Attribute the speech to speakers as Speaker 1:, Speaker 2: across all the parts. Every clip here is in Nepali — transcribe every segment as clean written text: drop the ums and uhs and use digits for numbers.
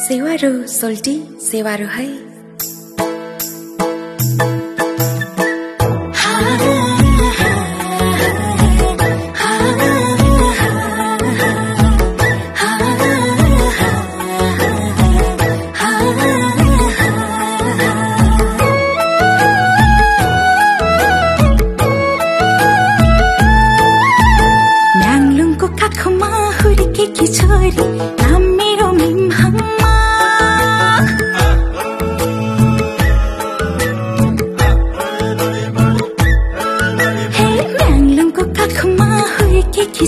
Speaker 1: सेवारो सोल्टी सेवारो है न्याङलुङको काखमा हुर्केकी छोरी नाम मेरो मिमहाङ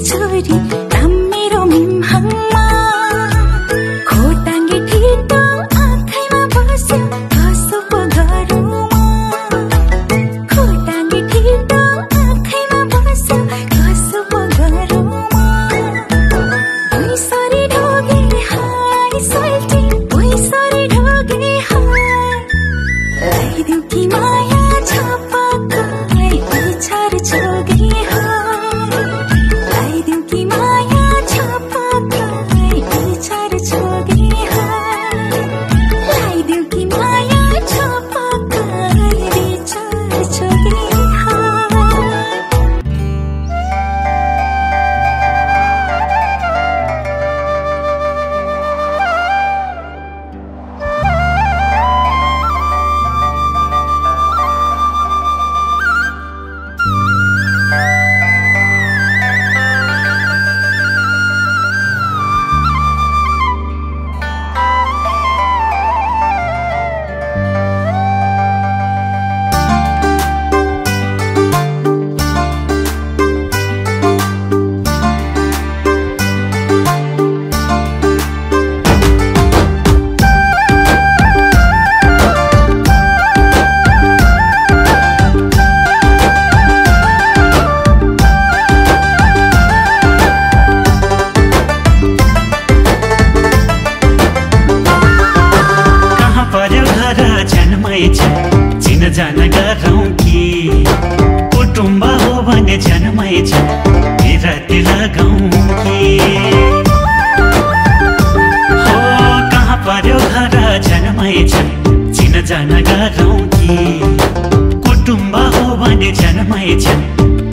Speaker 1: छोरी नाम मेरो मिमहाङमा खोटाङ्गे ठिटो आँखैमा बस्यो कसो पो गरौँ खोटाङ्गे ठिटो आँखैमा बस्यो कसो पो गरौँ ओइ सरी ढोगे हाय सोल्टी ओइ सरी ढोगे हाय लगाइदेऊ कि माया छपक्कै इच्छार छोगे चिन जान गरौँ कि कुटुम्ब हो भने जन्मै छ बिराती लगाउँ कि हो कहाँ पर्यो घर जन्मै छ चिन जान गरौँ कि कुटुम्ब हो भने जन्मै छ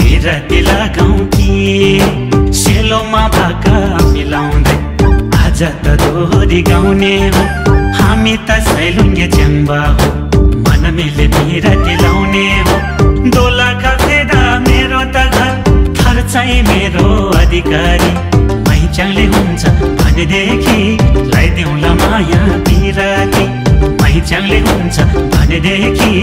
Speaker 1: बिराती लगाउँ कि सेलोमा भाका मिलाउँदै आज त दोहोरी गाउने हो हामी त सैलुङ्गे च्याङ्बा हो मिले बिराती लाउने हो दोला खसेदा मेरो त घर खर्चै मेरो अधिकारी मैचाङले हुन्छ भनेदेखि लगाइदेऊला माया बिराती मैचाङले हुन्छ भनेदेखि